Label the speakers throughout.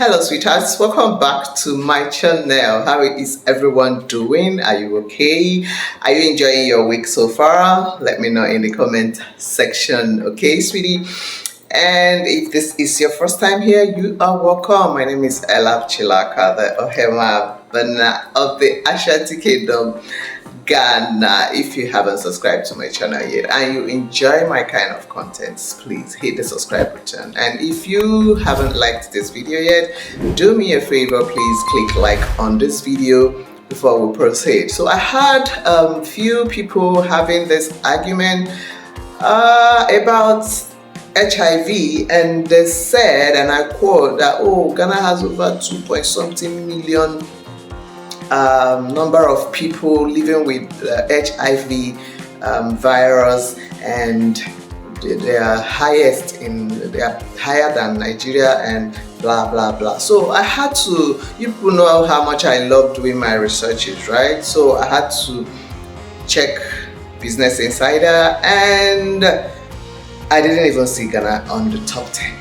Speaker 1: Hello, sweethearts. Welcome back to my channel. How is everyone doing? Are you okay? Are you enjoying your week so far? Let me know in the comment section. Okay, sweetie. And if this is your first time here, you are welcome. My name is Ella Chilaka, the Ohema Bana of the Ashanti Kingdom, Ghana. If you haven't subscribed to my channel yet and you enjoy my kind of content, please hit the subscribe button. And if you haven't liked this video yet, do me a favor, please click like on this video before we proceed. So I had a few people having this argument about HIV, and they said, and I quote, that Ghana has over 2 point something million number of people living with HIV virus, and they are higher than Nigeria, and blah blah blah. So I had to, you people know how much I love doing my researches, right? So I had to check Business Insider, and I didn't even see Ghana on the top 10.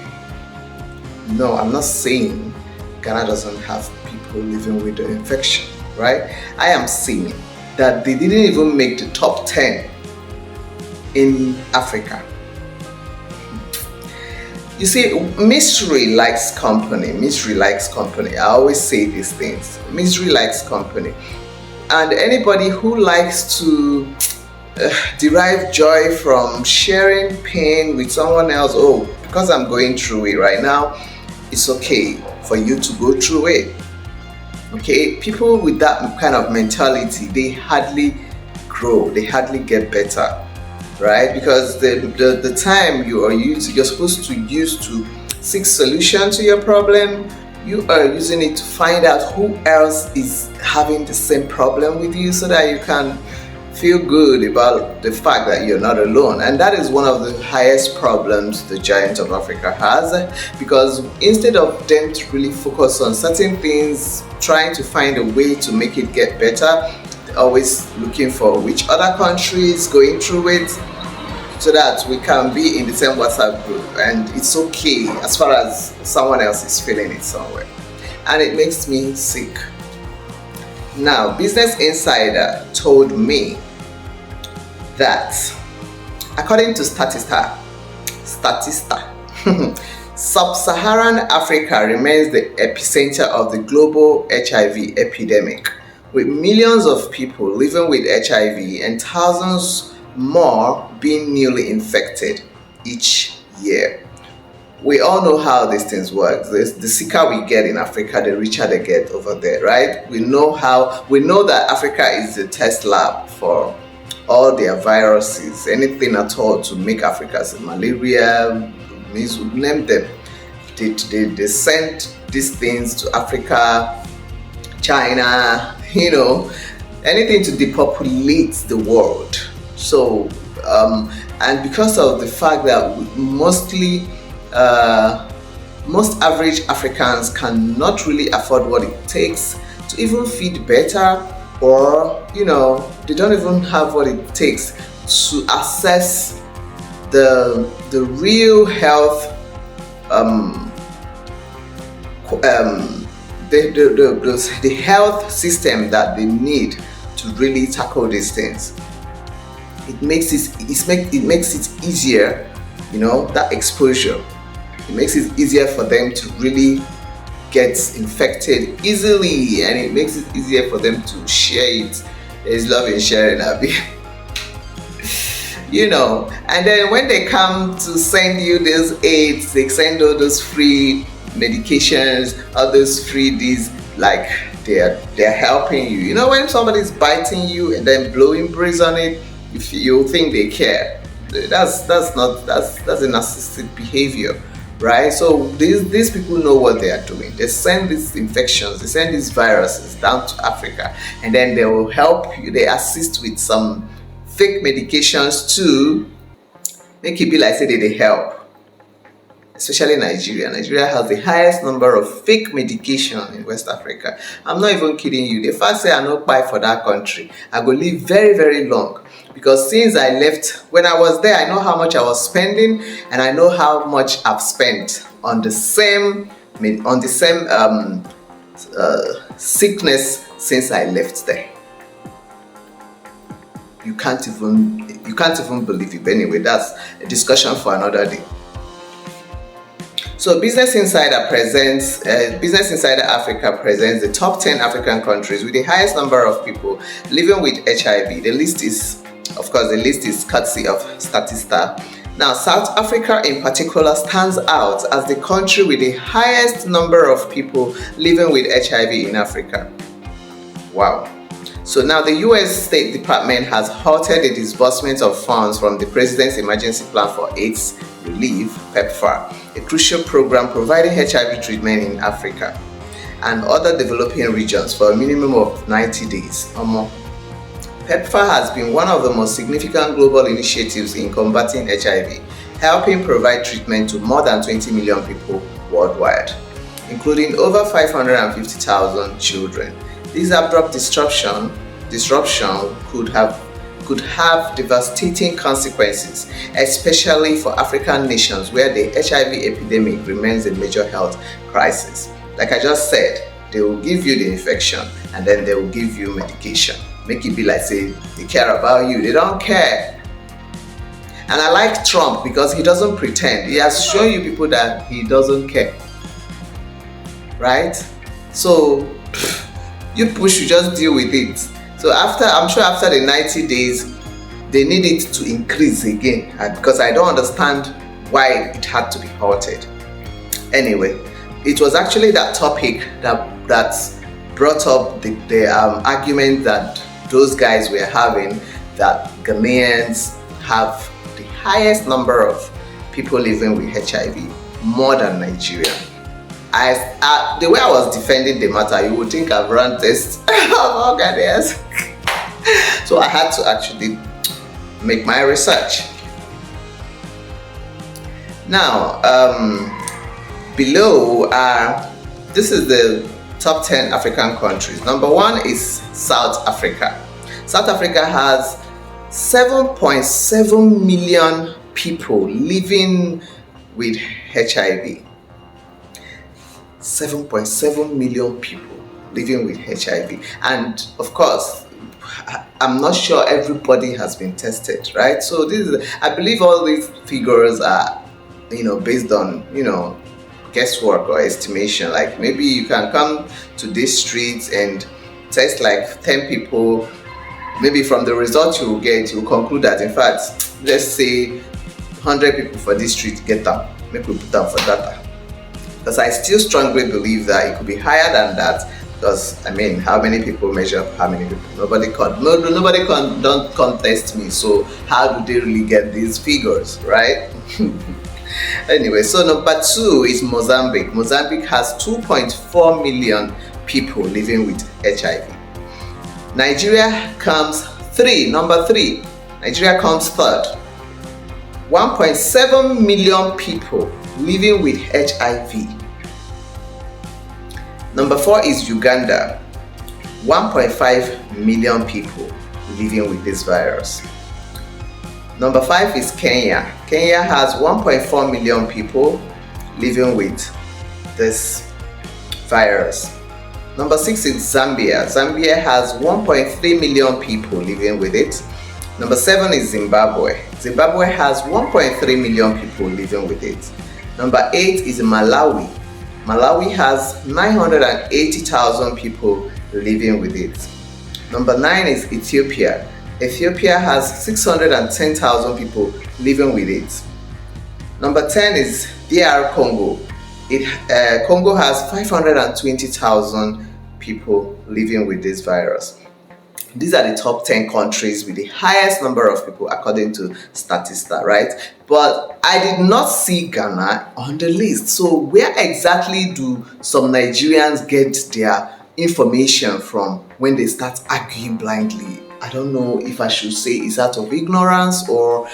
Speaker 1: No, I'm not saying Ghana doesn't have people living with the infection, right? I am saying that they didn't even make the top 10 in Africa. You see, misery likes company. Misery likes company. I always say these things. Misery likes company. And anybody who likes to derive joy from sharing pain with someone else, because I'm going through it right now, it's okay for you to go through it. Okay, people with that kind of mentality, they hardly grow, they hardly get better, right? Because the time you're supposed to use to seek solution to your problem, you are using it to find out who else is having the same problem with you, so that you can feel good about the fact that you're not alone. And that is one of the highest problems the giant of Africa has, because instead of them to really focus on certain things, trying to find a way to make it get better, they're always looking for which other country is going through it, so that we can be in the same WhatsApp group, and it's okay as far as someone else is feeling it somewhere. And it makes me sick. Now, Business Insider told me that according to Statista, Sub-Saharan Africa remains the epicenter of the global HIV epidemic, with millions of people living with HIV and thousands more being newly infected each year. We all know how these things work. The sicker we get in Africa, the richer they get over there, right? We know that Africa is the test lab for all their viruses, anything at all to make Africa, malaria, measles, name them. They send these things to Africa, China, anything to depopulate the world. So, and because of the fact that most average Africans cannot really afford what it takes to even feed better, or they don't even have what it takes to assess the real health, the health system that they need to really tackle these things. It makes it easier, that exposure. It makes it easier for them to really get infected easily, and it makes it easier for them to share it. There's love in sharing, Abby. And then when they come to send you those aids, they send all those free medications, all those free these, like they're helping you. When somebody's biting you and then blowing breeze on it, if you think they care, that's a narcissistic behavior, right? So these people know what they are doing. They send these infections, they send these viruses down to Africa, and then they will help you. They assist with some fake medications to make it be like say they help. Especially Nigeria. Nigeria has the highest number of fake medication in West Africa. I'm not even kidding you. The fact say I not buy for that country, I go live very, very long. Because since I left, when I was there, I know how much I was spending, and I know how much I've spent on the same on the same sickness since I left there. You can't even believe it. But anyway, that's a discussion for another day. So Business Insider Africa presents the top 10 African countries with the highest number of people living with HIV. The list is courtesy of Statista. Now, South Africa in particular stands out as the country with the highest number of people living with HIV in Africa. Wow. So now the US State Department has halted the disbursement of funds from the President's Emergency Plan for AIDS Relief, PEPFAR, a crucial program providing HIV treatment in Africa and other developing regions for a minimum of 90 days or more. PEPFAR has been one of the most significant global initiatives in combating HIV, helping provide treatment to more than 20 million people worldwide, including over 550,000 children. This abrupt disruption could have devastating consequences, especially for African nations where the HIV epidemic remains a major health crisis. Like I just said, they will give you the infection and then they will give you medication. Make it be like, say, they care about you. They don't care. And I like Trump because he doesn't pretend. He has shown you people that he doesn't care. Right? So, you people should just deal with it. So I'm sure after the 90 days, they need it to increase again because I don't understand why it had to be halted. Anyway, it was actually that topic that brought up the argument that those guys were having, that Ghanaians have the highest number of people living with HIV, more than Nigeria. The way I was defending the matter, you would think I've run tests of Ghanaians. So I had to actually make my research. Now, below this is the top 10 African countries. Number 1 is South Africa. South Africa has 7.7 million people living with HIV. 7.7 million people living with HIV. And of course, I'm not sure everybody has been tested, right? So I believe all these figures are, based on, guesswork or estimation. Like maybe you can come to this street and test like 10 people. Maybe from the results you will get, you will conclude that, in fact, let's say 100 people for this street get them. Maybe we put them for data. Because I still strongly believe that it could be higher than that. Because how many people measure how many people? Nobody don't contest me. So how do they really get these figures, right? Anyway, so number 2 is Mozambique. Mozambique has 2.4 million people living with HIV. Nigeria comes number 3. Nigeria comes third. 1.7 million people living with HIV. Number 4 is Uganda. 1.5 million people living with this virus. Number 5 is Kenya. Kenya has 1.4 million people living with this virus. Number 6 is Zambia. Zambia has 1.3 million people living with it. Number 7 is Zimbabwe. Zimbabwe has 1.3 million people living with it. Number 8 is Malawi. Malawi has 980,000 people living with it. Number 9 is Ethiopia. Ethiopia has 610,000 people living with it. Number 10 is DR Congo. Congo has 520,000 people living with this virus. These are the top 10 countries with the highest number of people according to Statista, right? But I did not see Ghana on the list. So where exactly do some Nigerians get their information from when they start arguing blindly? I don't know if I should say it's out of ignorance or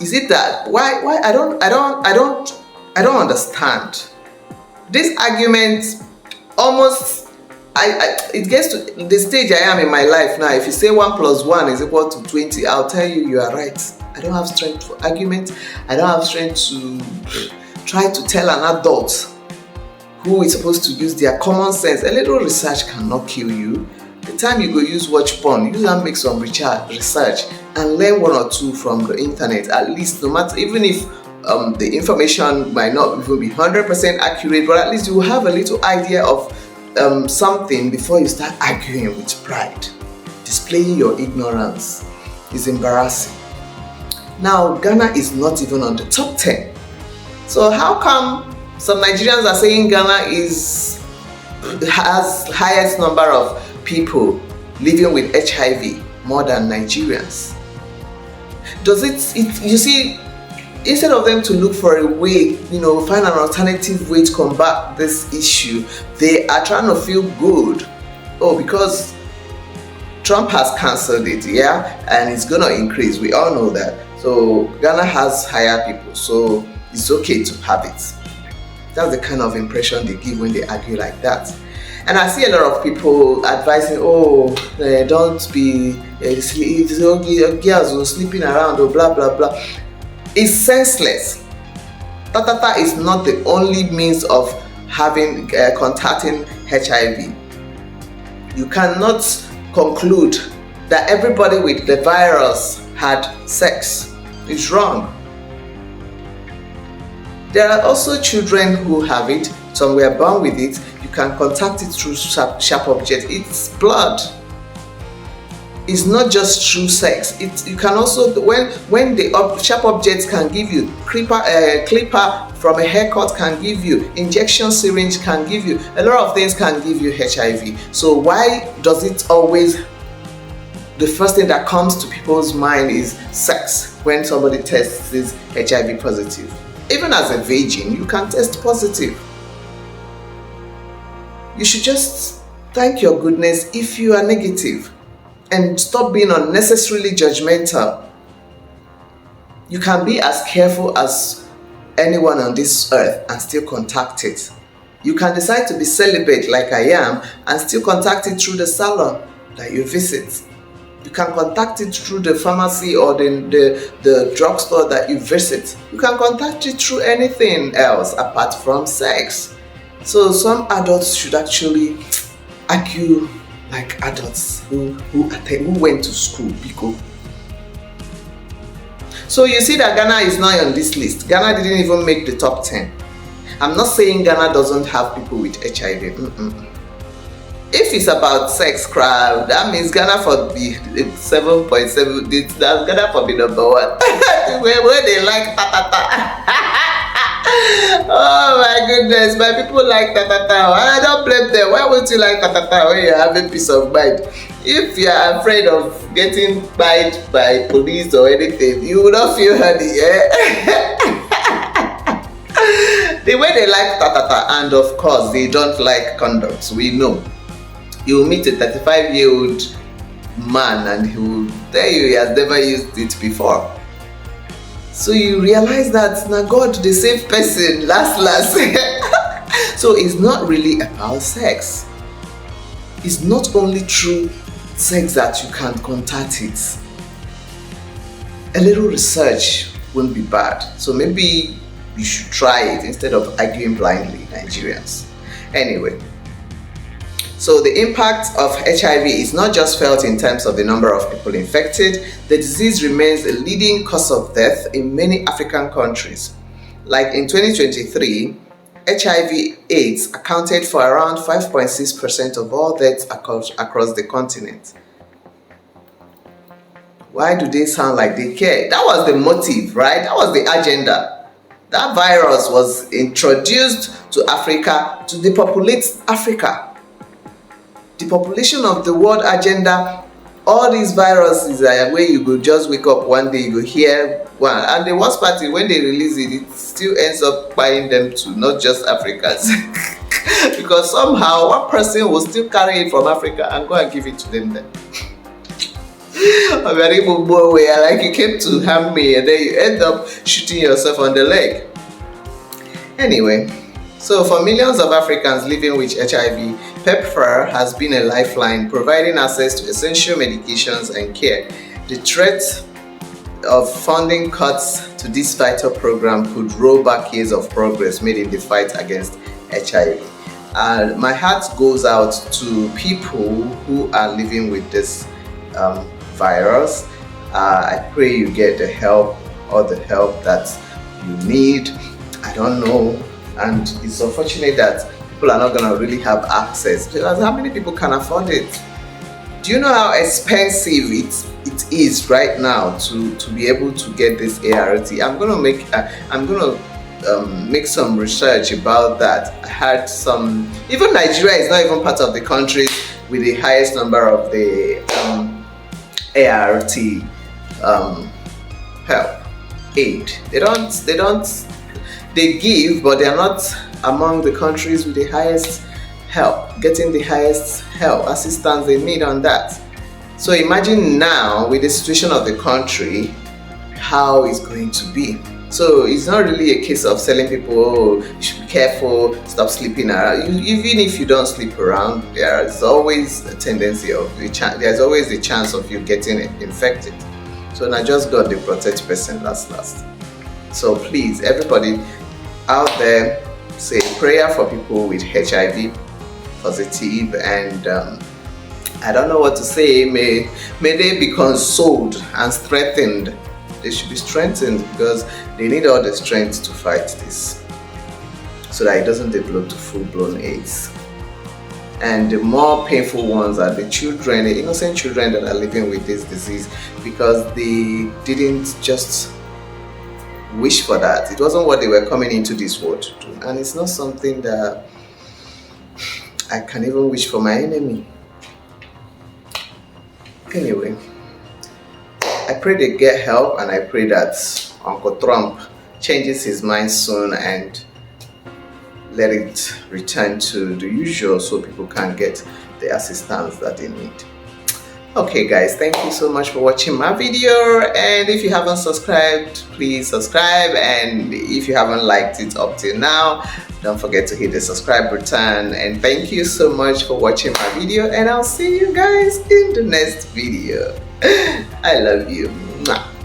Speaker 1: is it that why I don't understand. This argument almost it gets to the stage I am in my life now. If you say 1 + 1 is equal to 20, I'll tell you are right. I don't have strength for argument. I don't have strength to try to tell an adult who is supposed to use their common sense. A little research cannot kill you. The time you go use watch porn, use and make some research and learn one or two from the internet. At least, no matter, even if the information might not even be 100% accurate, but at least you will have a little idea of something before you start arguing with pride. Displaying your ignorance is embarrassing. Now, Ghana is not even on the top 10. So how come some Nigerians are saying Ghana has highest number of people living with HIV more than Nigerians? Does you see, instead of them to look for a way, find an alternative way to combat this issue, they are trying to feel good. Oh, because Trump has cancelled it, and it's gonna increase. We all know that. So Ghana has higher people, so it's okay to have it. That's the kind of impression they give when they argue like that. And I see a lot of people advising, don't be girls sleeping around, or blah blah blah. It's senseless. Tatata is not the only means of contacting HIV. You cannot conclude that everybody with the virus had sex. It's wrong. There are also children who have it. Some were born with it. You can contact it through sharp objects. It's blood. It's not just through sex. You can also, when the sharp objects can give you, clipper from a haircut can give you, injection syringe can give you, a lot of things can give you HIV. So why does it always, the first thing that comes to people's mind is sex when somebody tests is HIV positive? Even as a virgin, you can test positive. You should just thank your goodness if you are negative and stop being unnecessarily judgmental. You can be as careful as anyone on this earth and still contact it. You can decide to be celibate like I am and still contact it through the salon that you visit. You can contact it through the pharmacy or the drugstore that you visit. You can contact it through anything else apart from sex. So some adults should actually argue like adults who went to school. So you see that Ghana is not on this list. Ghana didn't even make the top 10. I'm not saying Ghana doesn't have people with HIV. If it's about sex crime, that means Ghana for be 7.7. That's Ghana for be number 1. where they like tatata. Oh my goodness, my people like tatata. I don't blame them. Why would you like tatata when you're having peace of mind? If you're afraid of getting bite by police or anything, you will not feel honey, The way they like tatata, and of course they don't like condoms, we know. You will meet a 35-year-old man and he will tell you he has never used it before. So you realize that now God, the safe person, last. So it's not really about sex. It's not only through sex that you can contact it. A little research won't be bad. So maybe you should try it instead of arguing blindly, Nigerians. Anyway. So the impact of HIV is not just felt in terms of the number of people infected. The disease remains a leading cause of death in many African countries. Like in 2023, HIV/AIDS accounted for around 5.6% of all deaths across the continent. Why do they sound like they care? That was the motive, right? That was the agenda. That virus was introduced to Africa to depopulate Africa. The population of the world agenda, all these viruses are where you go just wake up one day, you go hear one. And the worst part is when they release it, it still ends up buying them to not just Africans. Because somehow one person will still carry it from Africa and go and give it to them then. Like you came to harm me and then you end up shooting yourself on the leg. Anyway. So for millions of Africans living with HIV, PEPFAR has been a lifeline, providing access to essential medications and care. The threat of funding cuts to this vital program could roll back years of progress made in the fight against HIV. My heart goes out to people who are living with this virus. I pray you get the help, all the help that you need. I don't know, and it's unfortunate that people are not going to really have access, because how many people can afford it? Do you know how expensive it is right now to be able to get this ART? I'm gonna make some research about that. I had some, even Nigeria is not even part of the countries with the highest number of the ART help aid. They give, but they are not among the countries with the highest help, getting the highest help assistance they need on that. So imagine now with the situation of the country, how it's going to be. So it's not really a case of telling people, oh, you should be careful, stop sleeping around. Even if you don't sleep around, there's always a tendency of there's always a chance of you getting infected. So now just God the protect person last. So please, everybody out there, say prayer for people with HIV positive, and I don't know what to say. May they be consoled and strengthened. They should be strengthened, because they need all the strength to fight this, so that it doesn't develop to full-blown AIDS. And the more painful ones are the children, the innocent children that are living with this disease, because they didn't just wish for that. It wasn't what they were coming into this world to do, and it's not something that I can even wish for my enemy. Anyway, I pray they get help, and I pray that Uncle Trump changes his mind soon and let it return to the usual, so people can get the assistance that they need. Okay guys, thank you so much for watching my video, and if you haven't subscribed, please subscribe, and if you haven't liked it up till now, don't forget to hit the subscribe button. And thank you so much for watching my video, and I'll see you guys in the next video. I love you. Mwah.